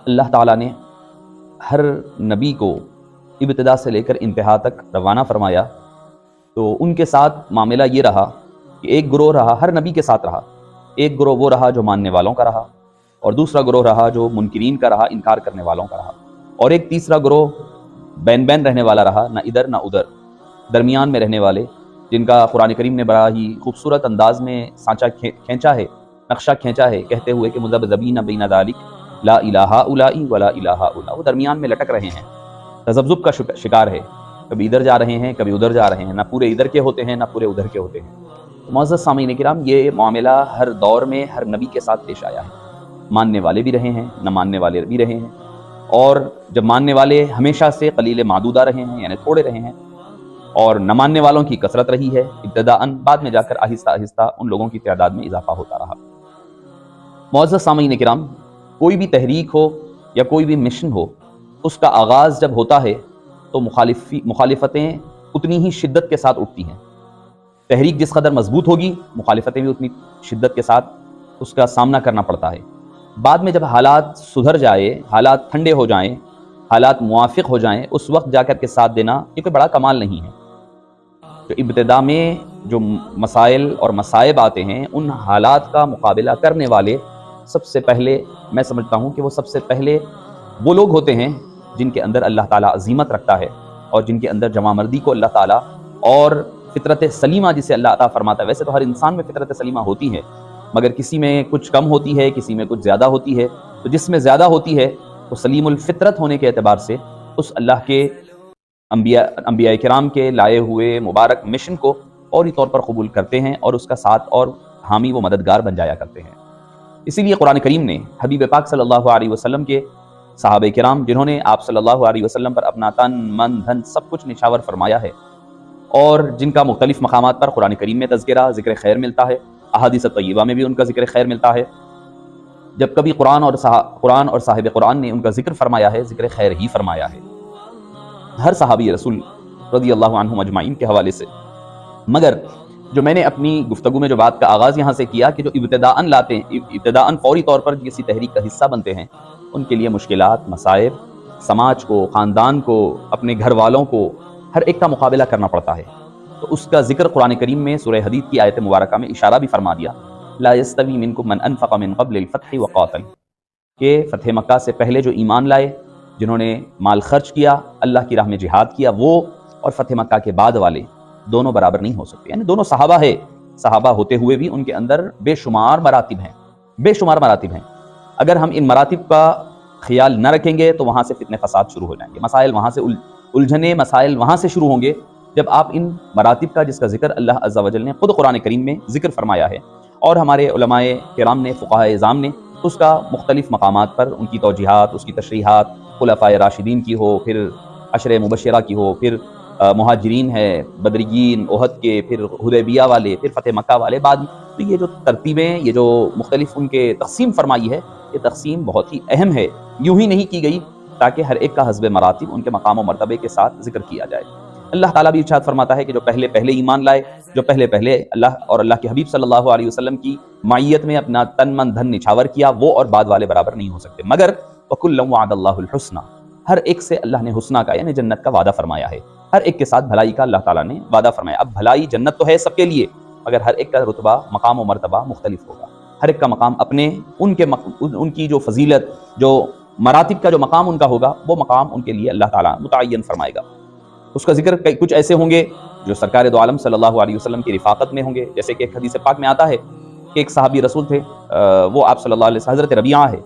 اللہ تعالیٰ نے ہر نبی کو ابتدا سے لے کر انتہا تک روانہ فرمایا تو ان کے ساتھ معاملہ یہ رہا کہ ایک گروہ رہا، ہر نبی کے ساتھ رہا، ایک گروہ وہ رہا جو ماننے والوں کا رہا، اور دوسرا گروہ رہا جو منکرین کا رہا، انکار کرنے والوں کا رہا، اور ایک تیسرا گروہ بین بین رہنے والا رہا، نہ ادھر نہ ادھر، درمیان میں رہنے والے، جن کا قرآن کریم نے بڑا ہی خوبصورت انداز میں سانچہ کھینچا ہے، نقشہ کھینچا ہے، کہتے ہوئے کہ مذبذبین بین ذالک لا الہ اولائی ولا الہ اولا، وہ درمیان میں لٹک رہے ہیں، تذبذب کا شکار ہے، کبھی ادھر جا رہے ہیں کبھی ادھر جا رہے ہیں، نہ پورے ادھر کے ہوتے ہیں نہ پورے ادھر کے ہوتے ہیں۔ معزز سامعین کرام، یہ معاملہ ہر دور میں ہر نبی کے ساتھ پیش آیا ہے، ماننے والے بھی رہے ہیں، نہ ماننے والے بھی رہے ہیں، اور جب ماننے والے ہمیشہ سے قلیل معدودہ رہے ہیں، یعنی تھوڑے رہے ہیں، اور نہ ماننے والوں کی کثرت رہی ہے ابتداءً، بعد میں جا کر آہستہ آہستہ ان لوگوں کی تعداد میں اضافہ ہوتا رہا۔ معزز سامعین کرام، کوئی بھی تحریک ہو یا کوئی بھی مشن ہو، اس کا آغاز جب ہوتا ہے تو مخالفتیں اتنی ہی شدت کے ساتھ اٹھتی ہیں۔ تحریک جس قدر مضبوط ہوگی، مخالفتیں بھی اتنی شدت کے ساتھ اس کا سامنا کرنا پڑتا ہے۔ بعد میں جب حالات سدھر جائے، حالات ٹھنڈے ہو جائیں، حالات موافق ہو جائیں، اس وقت جا کر کے ساتھ دینا یہ کوئی بڑا کمال نہیں ہے۔ جو ابتدا میں جو مسائل اور مصائب آتے ہیں، ان حالات کا مقابلہ کرنے والے سب سے پہلے، میں سمجھتا ہوں کہ وہ سب سے پہلے وہ لوگ ہوتے ہیں جن کے اندر اللہ تعالیٰ عظیمت رکھتا ہے، اور جن کے اندر جمع مردی کو اللہ تعالیٰ اور فطرت سلیمہ جسے اللہ عطا فرماتا ہے۔ ویسے تو ہر انسان میں فطرت سلیمہ ہوتی ہے، مگر کسی میں کچھ کم ہوتی ہے، کسی میں کچھ زیادہ ہوتی ہے، تو جس میں زیادہ ہوتی ہے وہ سلیم الفطرت ہونے کے اعتبار سے اس اللہ کے انبیاء کرام کے لائے ہوئے مبارک مشن کو فوری طور پر قبول کرتے ہیں، اور اس کا ساتھ اور حامی و مددگار بن جایا کرتے ہیں۔ اسی لیے قرآن کریم نے حبیب پاک صلی اللہ علیہ وسلم کے صحابہ کرام، جنہوں نے آپ صلی اللہ علیہ وسلم پر اپنا تن من دھن سب کچھ نچھاور فرمایا ہے، اور جن کا مختلف مقامات پر قرآن کریم میں تذکرہ، ذکر خیر ملتا ہے، احادیث طیبہ میں بھی ان کا ذکر خیر ملتا ہے، جب کبھی قرآن اور صاحب قرآن نے ان کا ذکر فرمایا ہے، ذکر خیر ہی فرمایا ہے، ہر صحابی رسول رضی اللہ عنہم اجمعین کے حوالے سے۔ مگر جو میں نے اپنی گفتگو میں جو بات کا آغاز یہاں سے کیا کہ جو ابتداءً لاتے ہیں، ابتداءً فوری طور پر کسی تحریک کا حصہ بنتے ہیں، ان کے لیے مشکلات، مصائب، سماج کو، خاندان کو، اپنے گھر والوں کو، ہر ایک کا مقابلہ کرنا پڑتا ہے۔ تو اس کا ذکر قرآن کریم میں سورہ حدید کی آیت مبارکہ میں اشارہ بھی فرما دیا، لا يستوی منکم من انفق من قبل الفتح وقاتل، کہ فتح مکہ سے پہلے جو ایمان لائے، جنہوں نے مال خرچ کیا، اللہ کی راہ میں جہاد کیا، وہ اور فتح مکہ کے بعد والے دونوں برابر نہیں ہو سکتے۔ یعنی دونوں صحابہ ہے، صحابہ ہوتے ہوئے بھی ان کے اندر بے شمار مراتب ہیں، بے شمار مراتب ہیں۔ اگر ہم ان مراتب کا خیال نہ رکھیں گے تو وہاں سے فتنے فساد شروع ہو جائیں گے، مسائل وہاں سے الجھنے، مسائل وہاں سے شروع ہوں گے، جب آپ ان مراتب کا، جس کا ذکر اللہ عز و جل نے خود قرآن کریم میں ذکر فرمایا ہے، اور ہمارے علماء کرام نے، فقہاء اعظام نے اس کا مختلف مقامات پر ان کی توجیحات، اس کی تشریحات، خلفائے راشدین کی ہو، پھر عشر مبشرہ کی ہو، پھر مہاجرین ہے، بدریین، احد کے، پھر حدیبیہ والے، پھر فتح مکہ والے، بعد تو یہ جو ترتیبیں، یہ جو مختلف ان کے تقسیم فرمائی ہے، یہ تقسیم بہت ہی اہم ہے، یوں ہی نہیں کی گئی، تاکہ ہر ایک کا حسب مراتب ان کے مقام و مرتبے کے ساتھ ذکر کیا جائے۔ اللہ تعالیٰ بھی ارشاد فرماتا ہے کہ جو پہلے ایمان لائے، جو پہلے اللہ اور اللہ کے حبیب صلی اللہ علیہ وسلم کی معیت میں اپنا تن من دھن نچھاور کیا، وہ اور بعد والے برابر نہیں ہو سکتے، مگر وَكُلًّا وَعَدَ اللَّهُ الْحُسْنَى، ہر ایک سے اللہ نے حسنہ کا، یعنی جنت کا وعدہ فرمایا ہے، ہر ایک کے ساتھ بھلائی کا اللہ تعالیٰ نے وعدہ فرمایا۔ اب بھلائی جنت تو ہے سب کے لیے، مگر ہر ایک کا رتبہ، مقام و مرتبہ مختلف ہوگا، ہر ایک کا مقام اپنے، ان کی جو فضیلت، جو مراتب کا جو مقام ان کا ہوگا، وہ مقام ان کے لیے اللہ تعالیٰ متعین فرمائے گا۔ اس کا ذکر کچھ ایسے ہوں گے جو سرکار دو عالم صلی اللہ علیہ وسلم کی رفاقت میں ہوں گے، جیسے کہ ایک حدیث پاک میں آتا ہے کہ ایک صحابی رسول تھے، وہ آپ صلی اللہ علیہ وسلم، حضرت ربیعہ ہے،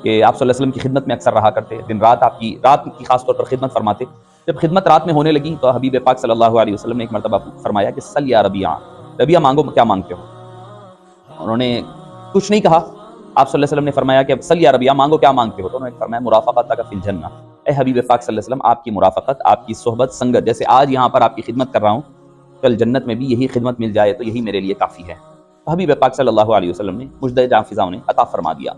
کہ آپ صلی اللہ علیہ وسلم کی خدمت میں اکثر رہا کرتے، دن رات رات کی خاص طور پر خدمت فرماتے۔ جب خدمت رات میں ہونے لگی تو حبیب پاک صلی اللہ علیہ وسلم نے ایک مرتبہ فرمایا کہ سل یا ربیعہ مانگو، کیا مانگتے ہو؟ انہوں نے کچھ نہیں کہا۔ آپ صلی اللہ علیہ وسلم نے فرمایا کہ سل یا ربیعہ مانگو، کیا مانگتے ہو؟ تو انہوں نے فرمایا مرافقتک فی الجنہ، اے حبیب پاک صلی اللہ علیہ وسلم، آپ کی مرافقت، آپ کی صحبت، سنگت، جیسے آج یہاں پر آپ کی خدمت کر رہا ہوں، کل جنت میں بھی یہی خدمت مل جائے تو یہی میرے لیے کافی ہے۔ حبیب پاک صلی اللہ علیہ وسلم نے مجدہ جاں فضا انہیں عطا فرما دیا۔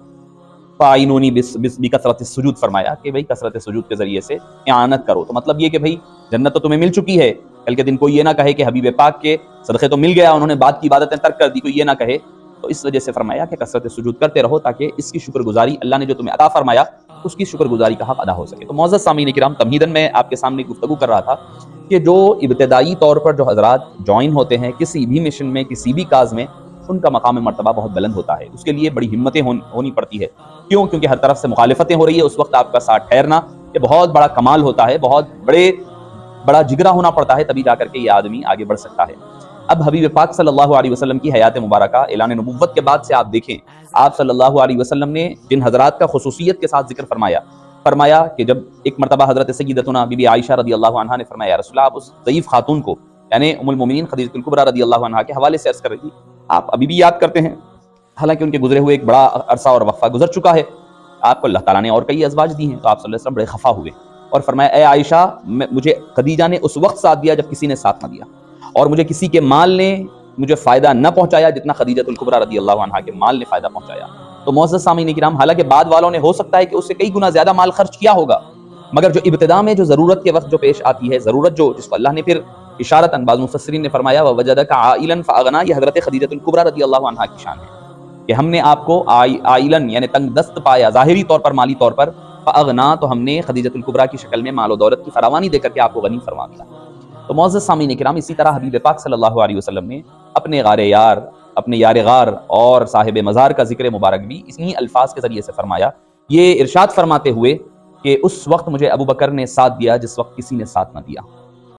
فَعِنُونِی بِکثرۃ السجود، فرمایا کہ بھئی کثرت سجود کے ذریعے سے اعانت کرو۔ تو مطلب یہ کہ بھئی جنت تو تمہیں مل چکی ہے، کل کے دن کوئی یہ نہ کہے کہ حبیب پاک کے صدقے تو مل گیا، انہوں نے بعد کی عبادتیں ترک کر دی، کوئی یہ نہ کہے، تو اس وجہ سے فرمایا کہ کثرت سجود کرتے رہو، تاکہ اس کی شکر گزاری اللہ نے جو تمہیں عطا فرمایا اس کی شکر گزاری کا حق ادا ہو سکے۔ تو معزز سامعین کرام، تمہیداً میں آپ کے سامنے گفتگو کر رہا تھا کہ جو ابتدائی طور پر جو حضرات جوائن ہوتے ہیں کسی بھی مشن میں، کسی بھی کاز میں، ان کا مقام مرتبہ بہت بلند ہوتا ہے، اس کے لیے بڑی ہمتیں ہونی پڑتی ہے۔ کیوں؟ کیونکہ ہر طرف سے مخالفتیں ہو رہی ہے، اس وقت آپ کا ساتھ ٹھہرنا یہ بہت بڑا کمال ہوتا ہے، بہت بڑا جگرا ہونا پڑتا ہے، تبھی جا کر کے یہ آدمی آگے بڑھ سکتا ہے۔ اب حبیب پاک صلی اللہ علیہ وسلم کی حیات مبارکہ اعلان نبوت کے بعد سے آپ دیکھیں، آپ صلی اللہ علیہ وسلم نے جن حضرات کا خصوصیت کے ساتھ ذکر فرمایا کہ جب ایک مرتبہ حضرت سیدتنا بی بی عائشہ رضی اللہ عنہا نے فرمایا، یا رسول اللہ، آپ اس ضعیف خاتون کو، یعنی ام المومنین خدیجہ الکبریٰ رضی اللہ عنہا کے حوالے سے عرض کر رہی تھی، آپ ابھی بھی یاد کرتے ہیں، حالانکہ ان کے گزرے ہوئے ایک بڑا عرصہ اور وقفہ گزر چکا ہے، آپ کو اللہ تعالیٰ نے اور کئی ازواج دی ہیں۔ تو آپ صلی اللہ علیہ وسلم بڑے خفا ہوئے اور فرمایا، اے عائشہ، مجھے خدیجہ نے اس وقت ساتھ دیا جب کسی نے ساتھ نہ دیا، اور مجھے کسی کے مال نے مجھے فائدہ نہ پہنچایا جتنا خدیجہ الکبریٰ رضی اللہ عنہا کے مال نے فائدہ پہنچایا۔ تو معزز سامعین کرام، حالانکہ بعد والوں نے ہو سکتا ہے کہ اس سے کئی گنا زیادہ مال خرچ کیا ہوگا، مگر جو ابتدا میں جو ضرورت کے وقت جو پیش آتی ہے، ضرورت جس کو اللہ نے پھر اشارتاً بعض مفسرین نے فرمایا وَوَجَدَكَ عَائِلًا فَأَغْنَا، یہ حضرت خدیجہ الکبریٰ رضی اللہ عنہا کی شان ہے کہ ہم نے آپ کو عائلن یعنی تنگ دست پایا، ظاہری طور پر، مالی طور پر، فَأَغْنَا، تو ہم نے خدیجہ الکبریٰ کی شکل میں مال و دولت کی فراوانی دے کر کے آپ کو غنی فرما دیا۔ تو معزز سامعین کرام، اسی طرح حبیب پاک صلی اللہ علیہ وسلم نے اپنے غار یار، اپنے یار غار اور صاحب مزار کا ذکر مبارک بھی اسی الفاظ کے ذریعے سے فرمایا، یہ ارشاد فرماتے ہوئے کہ اس وقت مجھے ابو بکر نے ساتھ دیا جس وقت کسی نے ساتھ نہ دیا۔